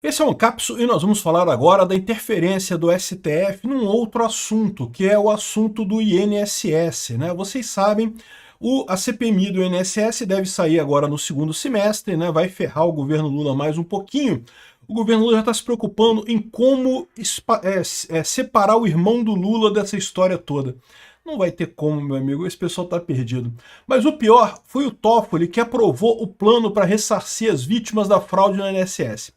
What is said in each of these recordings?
Esse é o Ancapsu e nós vamos falar agora da interferência do STF num outro assunto, que é o assunto do INSS, né? Vocês sabem, a CPMI do INSS deve sair agora no segundo semestre, né? Vai ferrar o governo Lula mais um pouquinho. O governo Lula já está se preocupando em como separar o irmão do Lula dessa história toda. Não vai ter como, meu amigo, esse pessoal está perdido. Mas o pior foi o Toffoli, que aprovou o plano para ressarcir as vítimas da fraude no INSS.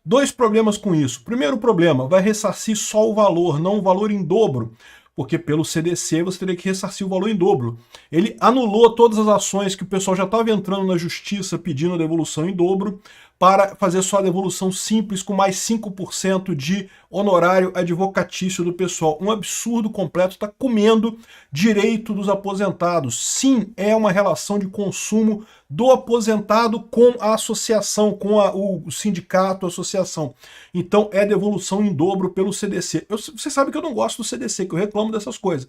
Dois problemas com isso. Primeiro problema, vai ressarcir só o valor, não o valor em dobro, porque pelo CDC você teria que ressarcir o valor em dobro. Ele anulou todas as ações que o pessoal já estava entrando na justiça pedindo a devolução em dobro, para fazer só a devolução simples com mais 5% de honorário advocatício do pessoal. Um absurdo completo, está comendo direito dos aposentados. Sim, é uma relação de consumo do aposentado com a associação, com o sindicato, a associação. Então é devolução em dobro pelo CDC. Você sabe que eu não gosto do CDC, que eu reclamo dessas coisas.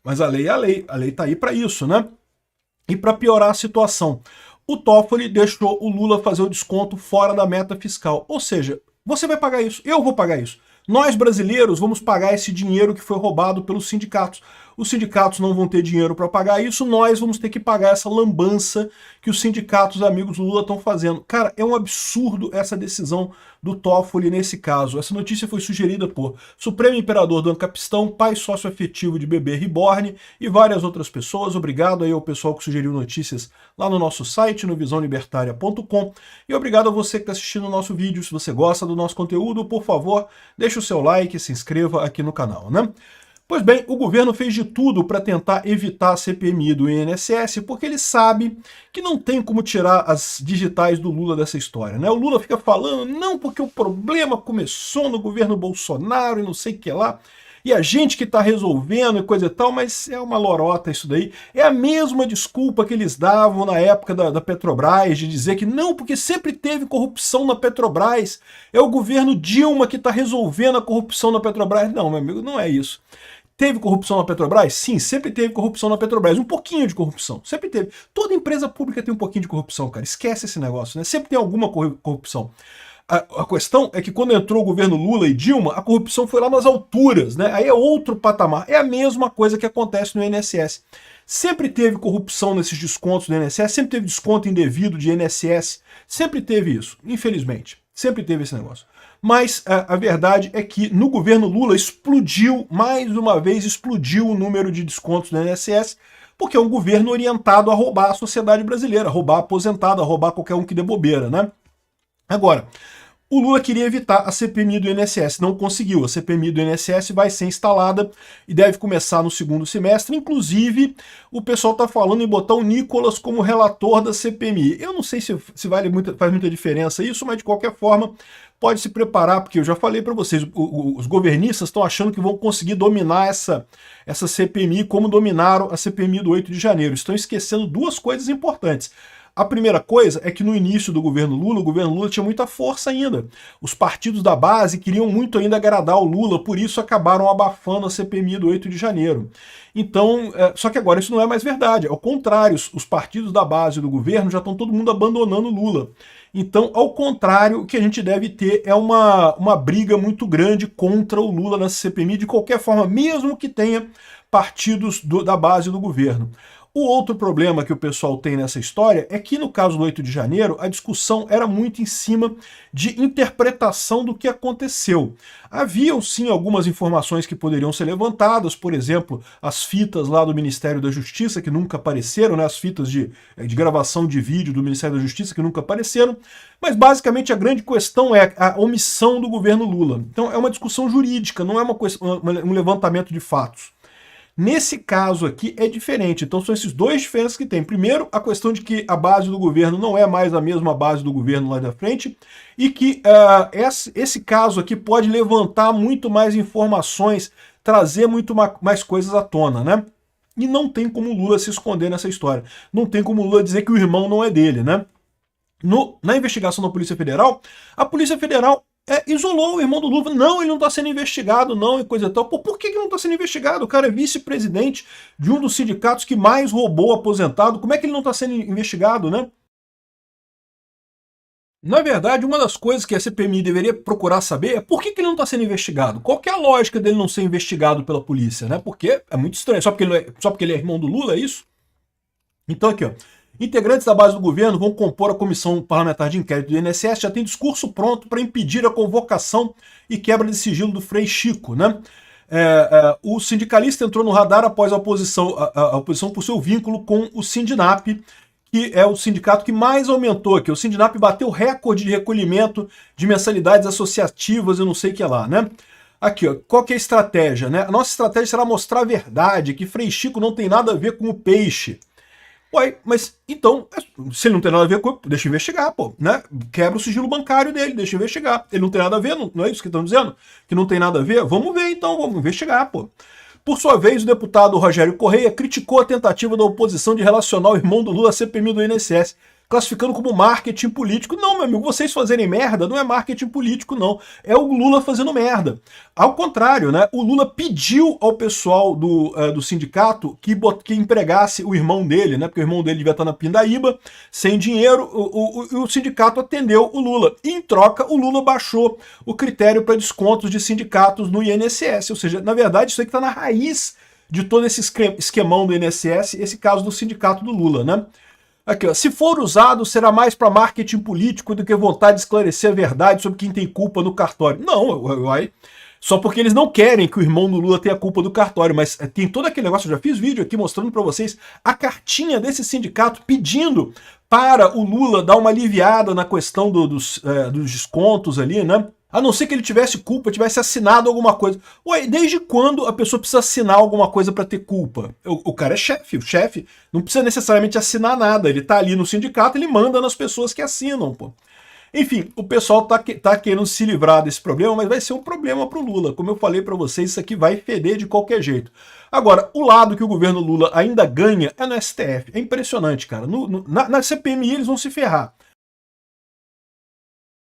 Mas a lei é a lei está aí para isso, né? E para piorar a situação, o Toffoli deixou o Lula fazer o desconto fora da meta fiscal. Ou seja, você vai pagar isso, eu vou pagar isso. Nós, brasileiros, vamos pagar esse dinheiro que foi roubado pelos sindicatos. Os sindicatos não vão ter dinheiro para pagar isso, nós vamos ter que pagar essa lambança que os sindicatos amigos do Lula estão fazendo. Cara, é um absurdo essa decisão do Toffoli nesse caso. Essa notícia foi sugerida por Supremo Imperador do Ancapistão, pai sócio afetivo de bebê reborn e várias outras pessoas. Obrigado aí ao pessoal que sugeriu notícias lá no nosso site, no visãolibertaria.com. E obrigado a você que está assistindo o nosso vídeo. Se você gosta do nosso conteúdo, por favor, deixe o seu like e se inscreva aqui no canal, né? Pois bem, o governo fez de tudo para tentar evitar a CPMI do INSS, porque ele sabe que não tem como tirar as digitais do Lula dessa história, né? O Lula fica falando, não, porque o problema começou no governo Bolsonaro e não sei o que lá, e a gente que está resolvendo e coisa e tal, mas é uma lorota isso daí. É a mesma desculpa que eles davam na época da Petrobras, de dizer que não, porque sempre teve corrupção na Petrobras, é o governo Dilma que está resolvendo a corrupção na Petrobras. Não, meu amigo, não é isso. Teve corrupção na Petrobras? Sim, sempre teve corrupção na Petrobras. Um pouquinho de corrupção. Sempre teve. Toda empresa pública tem um pouquinho de corrupção, cara. Esquece esse negócio, né? Sempre tem alguma corrupção. A questão é que quando entrou o governo Lula e Dilma, a corrupção foi lá nas alturas, né? Aí é outro patamar. É a mesma coisa que acontece no INSS. Sempre teve corrupção nesses descontos do INSS, sempre teve desconto indevido de INSS, sempre teve isso, infelizmente. Sempre teve esse negócio. Mas a verdade é que no governo Lula explodiu, mais uma vez explodiu o número de descontos do INSS, porque é um governo orientado a roubar a sociedade brasileira, a roubar aposentado, a roubar qualquer um que dê bobeira, né? Agora, o Lula queria evitar a CPMI do INSS, não conseguiu. A CPMI do INSS vai ser instalada e deve começar no segundo semestre. Inclusive, o pessoal está falando em botar o Nicolas como relator da CPMI. Eu não sei se faz muita diferença isso, mas de qualquer forma, pode se preparar, porque eu já falei para vocês, os governistas estão achando que vão conseguir dominar essa CPMI como dominaram a CPMI do 8 de janeiro. Estão esquecendo duas coisas importantes. A primeira coisa é que no início do governo Lula tinha muita força ainda. Os partidos da base queriam muito ainda agradar o Lula, por isso acabaram abafando a CPMI do 8 de janeiro. Então, só que agora isso não é mais verdade. Ao contrário, os partidos da base do governo já estão todo mundo abandonando o Lula. Então, ao contrário, o que a gente deve ter é uma briga muito grande contra o Lula nessa CPMI, de qualquer forma, mesmo que tenha partidos da base do governo. O outro problema que o pessoal tem nessa história é que, no caso do 8 de janeiro, a discussão era muito em cima de interpretação do que aconteceu. Haviam, sim, algumas informações que poderiam ser levantadas, por exemplo, as fitas lá do Ministério da Justiça, que nunca apareceram, né, as fitas de gravação de vídeo do Ministério da Justiça, que nunca apareceram, mas basicamente a grande questão é a omissão do governo Lula. Então é uma discussão jurídica, não é um levantamento de fatos. Nesse caso aqui é diferente, então são esses dois diferenças que tem. Primeiro, a questão de que a base do governo não é mais a mesma base do governo lá da frente, e que esse caso aqui pode levantar muito mais informações, trazer muito mais coisas à tona, né? E não tem como o Lula se esconder nessa história. Não tem como o Lula dizer que o irmão não é dele, né? Na investigação da Polícia Federal, a Polícia Federal isolou o irmão do Lula. Não, ele não está sendo investigado, não, e coisa e tal. Pô, por que não está sendo investigado? O cara é vice-presidente de um dos sindicatos que mais roubou aposentado. Como é que ele não está sendo investigado, né? Na verdade, uma das coisas que a CPMI deveria procurar saber é por que ele não está sendo investigado. Qual que é a lógica dele não ser investigado pela polícia, né? Porque é muito estranho. Só porque ele é irmão do Lula, é isso? Então aqui, ó. Integrantes da base do governo vão compor a comissão parlamentar de inquérito do INSS, já tem discurso pronto para impedir a convocação e quebra de sigilo do Frei Chico, né? O sindicalista entrou no radar após a oposição por seu vínculo com o Sindinap, que é o sindicato que mais aumentou aqui. O Sindinap bateu recorde de recolhimento de mensalidades associativas e não sei o que lá, né? Aqui, ó, qual que é a estratégia, né? A nossa estratégia será mostrar a verdade, que Frei Chico não tem nada a ver com o peixe. Uai, mas então, se ele não tem nada a ver com, deixa eu investigar, pô, né? Quebra o sigilo bancário dele, deixa eu investigar. Ele não tem nada a ver, não é isso que estão dizendo? Que não tem nada a ver? Vamos ver então, vamos investigar, pô. Por sua vez, o deputado Rogério Correia criticou a tentativa da oposição de relacionar o irmão do Lula à CPMI do INSS, classificando como marketing político. Não, meu amigo, vocês fazerem merda não é marketing político, não. É o Lula fazendo merda. Ao contrário, né? O Lula pediu ao pessoal do sindicato que empregasse o irmão dele, né? Porque o irmão dele devia estar na pindaíba, sem dinheiro. O sindicato atendeu o Lula. E, em troca, o Lula baixou o critério para descontos de sindicatos no INSS. Ou seja, na verdade, isso aí que está na raiz de todo esse esquemão do INSS, esse caso do sindicato do Lula, né? Aqui, ó, se for usado, será mais para marketing político do que vontade de esclarecer a verdade sobre quem tem culpa no cartório. Não, só porque eles não querem que o irmão do Lula tenha culpa do cartório, mas tem todo aquele negócio, eu já fiz vídeo aqui mostrando para vocês a cartinha desse sindicato pedindo para o Lula dar uma aliviada na questão dos descontos ali, né? A não ser que ele tivesse culpa, tivesse assinado alguma coisa. Ué, desde quando a pessoa precisa assinar alguma coisa para ter culpa? O cara é chefe, o chefe não precisa necessariamente assinar nada. Ele tá ali no sindicato, ele manda nas pessoas que assinam, pô. Enfim, o pessoal tá querendo se livrar desse problema, mas vai ser um problema pro Lula. Como eu falei para vocês, isso aqui vai feder de qualquer jeito. Agora, o lado que o governo Lula ainda ganha é no STF. É impressionante, cara. Na CPMI eles vão se ferrar.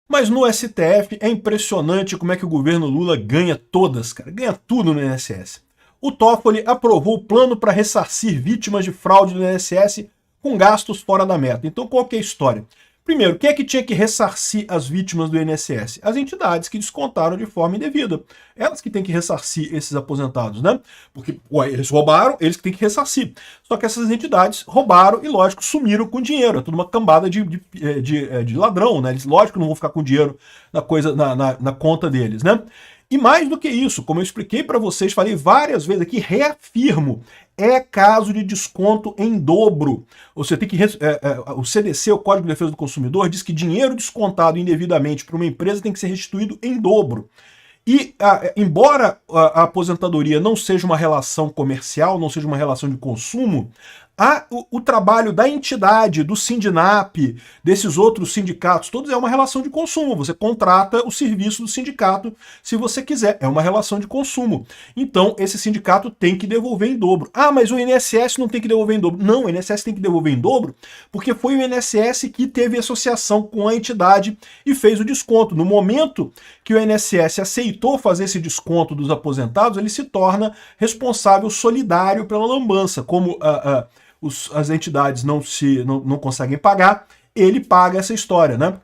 Mas no STF é impressionante como é que o governo Lula ganha todas, cara. Ganha tudo no INSS. O Toffoli aprovou o plano para ressarcir vítimas de fraude no INSS com gastos fora da meta. Então qual que é a história? Primeiro, quem é que tinha que ressarcir as vítimas do INSS? As entidades que descontaram de forma indevida. Elas que têm que ressarcir esses aposentados, né? Porque eles roubaram, eles que têm que ressarcir. Só que essas entidades roubaram e, lógico, sumiram com dinheiro. É tudo uma cambada de ladrão, né? Eles, lógico, não vão ficar com dinheiro na conta deles, né? E mais do que isso, como eu expliquei para vocês, falei várias vezes aqui, reafirmo, é caso de desconto em dobro. Você tem que o CDC, o Código de Defesa do Consumidor, diz que dinheiro descontado indevidamente para uma empresa tem que ser restituído em dobro. E, embora a aposentadoria não seja uma relação comercial, não seja uma relação de consumo, o trabalho da entidade, do Sindinap, desses outros sindicatos, todos é uma relação de consumo. Você contrata o serviço do sindicato se você quiser. É uma relação de consumo. Então, esse sindicato tem que devolver em dobro. Ah, mas o INSS não tem que devolver em dobro. Não, o INSS tem que devolver em dobro porque foi o INSS que teve associação com a entidade e fez o desconto. No momento que o INSS aceitou fazer esse desconto dos aposentados, ele se torna responsável solidário pela lambança. Como as entidades não conseguem pagar, ele paga essa história, né?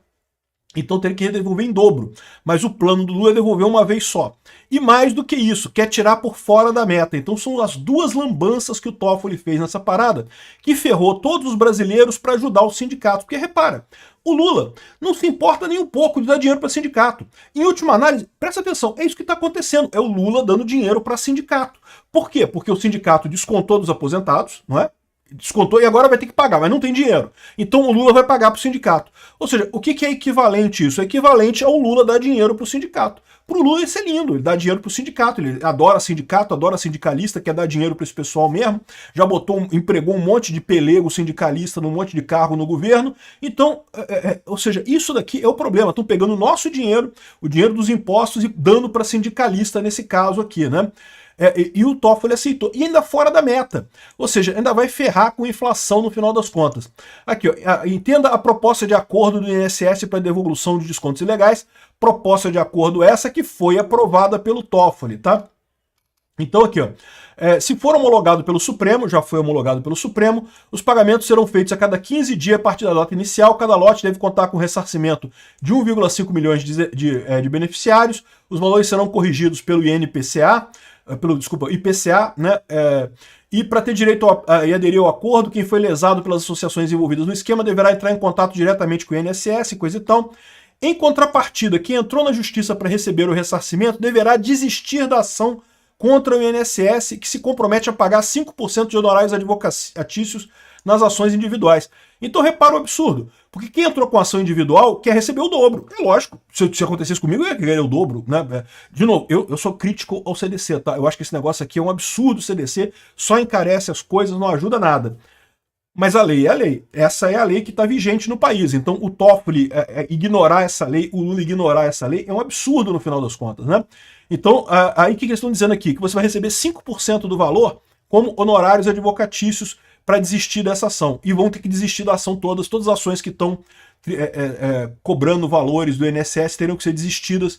Então teria que devolver em dobro. Mas o plano do Lula é devolver uma vez só. E mais do que isso, quer tirar por fora da meta. Então são as duas lambanças que o Toffoli fez nessa parada, que ferrou todos os brasileiros para ajudar os sindicatos. Porque repara, o Lula não se importa nem um pouco de dar dinheiro para sindicato. Em última análise, presta atenção, é isso que está acontecendo. É o Lula dando dinheiro para sindicato. Por quê? Porque o sindicato descontou dos aposentados, não é? Descontou e agora vai ter que pagar, mas não tem dinheiro. Então o Lula vai pagar para o sindicato. Ou seja, o que é equivalente isso? É equivalente ao Lula dar dinheiro para o sindicato. Para o Lula isso é lindo, ele dá dinheiro para o sindicato, ele adora sindicato, adora sindicalista, quer dar dinheiro para esse pessoal mesmo, já empregou um monte de pelego sindicalista num monte de cargo no governo. Então, ou seja, isso daqui é o problema, estão pegando o nosso dinheiro, o dinheiro dos impostos e dando para sindicalista nesse caso aqui, né? E o Toffoli aceitou. E ainda fora da meta. Ou seja, ainda vai ferrar com inflação no final das contas. Aqui, ó, entenda a proposta de acordo do INSS para devolução de descontos ilegais. Proposta de acordo essa que foi aprovada pelo Toffoli, tá? Então aqui, ó, se for homologado pelo Supremo, já foi homologado pelo Supremo, os pagamentos serão feitos a cada 15 dias a partir da data inicial. Cada lote deve contar com ressarcimento de 1,5 milhões de beneficiários. Os valores serão corrigidos pelo INPCA, IPCA, né? E para ter direito e aderir ao acordo, quem foi lesado pelas associações envolvidas no esquema deverá entrar em contato diretamente com o INSS, coisa e tal. Em contrapartida, quem entrou na justiça para receber o ressarcimento deverá desistir da ação contra o INSS, que se compromete a pagar 5% de honorários advocatícios nas ações individuais. Então repara o absurdo, porque quem entrou com ação individual quer receber o dobro. É lógico, se acontecesse comigo, eu ia querer o dobro, né? De novo, eu sou crítico ao CDC, tá? Eu acho que esse negócio aqui é um absurdo, o CDC só encarece as coisas, não ajuda nada. Mas a lei é a lei. Essa é a lei que está vigente no país. Então o Toffoli ignorar essa lei, o Lula ignorar essa lei, é um absurdo no final das contas, né? Então, aí o que eles estão dizendo aqui? Que você vai receber 5% do valor como honorários advocatícios para desistir dessa ação. E vão ter que desistir da ação todas as ações que estão cobrando valores do INSS terão que ser desistidas,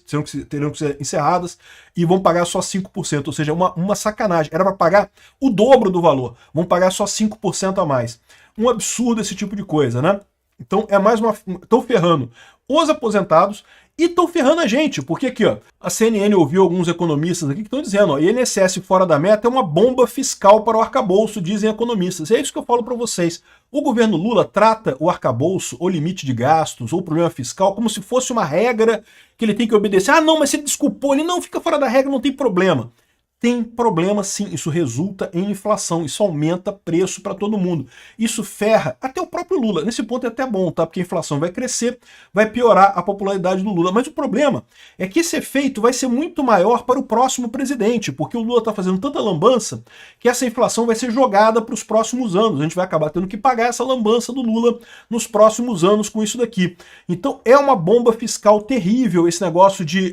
terão que ser encerradas e vão pagar só 5%, ou seja, uma sacanagem. Era para pagar o dobro do valor, vão pagar só 5% a mais. Um absurdo esse tipo de coisa, né? Então é mais uma... Estão ferrando os aposentados e estão ferrando a gente, porque aqui, ó, a CNN ouviu alguns economistas aqui que estão dizendo, ó, INSS fora da meta é uma bomba fiscal para o arcabouço, dizem economistas. E é isso que eu falo para vocês. O governo Lula trata o arcabouço, ou limite de gastos, ou problema fiscal, como se fosse uma regra que ele tem que obedecer. Ah, não, mas se ele desculpou, ele não fica fora da regra, não tem problema. Tem problema sim, isso resulta em inflação, isso aumenta preço para todo mundo. Isso ferra até o próprio Lula. Nesse ponto é até bom, tá? Porque a inflação vai crescer, vai piorar a popularidade do Lula. Mas o problema é que esse efeito vai ser muito maior para o próximo presidente, porque o Lula está fazendo tanta lambança que essa inflação vai ser jogada para os próximos anos. A gente vai acabar tendo que pagar essa lambança do Lula nos próximos anos com isso daqui. Então é uma bomba fiscal terrível esse negócio de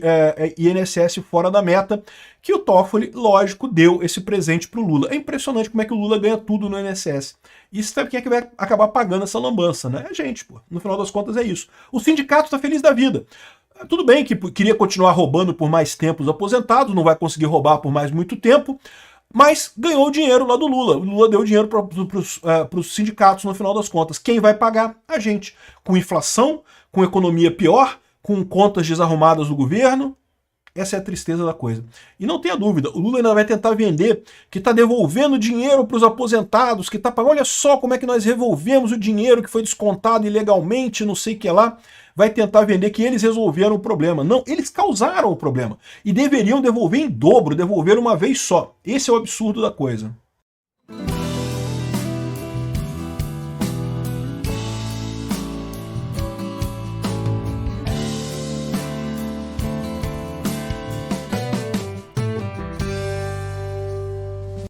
INSS fora da meta, que o Toffoli, lógico, deu esse presente para o Lula. É impressionante como é que o Lula ganha tudo no INSS. E sabe quem é que vai acabar pagando essa lambança, né? É a gente, pô. No final das contas é isso. O sindicato está feliz da vida. Tudo bem que queria continuar roubando por mais tempo os aposentados, não vai conseguir roubar por mais muito tempo, mas ganhou o dinheiro lá do Lula. O Lula deu dinheiro para os sindicatos no final das contas. Quem vai pagar? A gente. Com inflação, com economia pior, com contas desarrumadas do governo. Essa é a tristeza da coisa. E não tenha dúvida, o Lula ainda vai tentar vender que está devolvendo dinheiro para os aposentados, que está pagando, olha só como é que nós revolvemos o dinheiro que foi descontado ilegalmente, não sei o que lá. Vai tentar vender que eles resolveram o problema. Não, eles causaram o problema. E deveriam devolver em dobro, devolver uma vez só. Esse é o absurdo da coisa.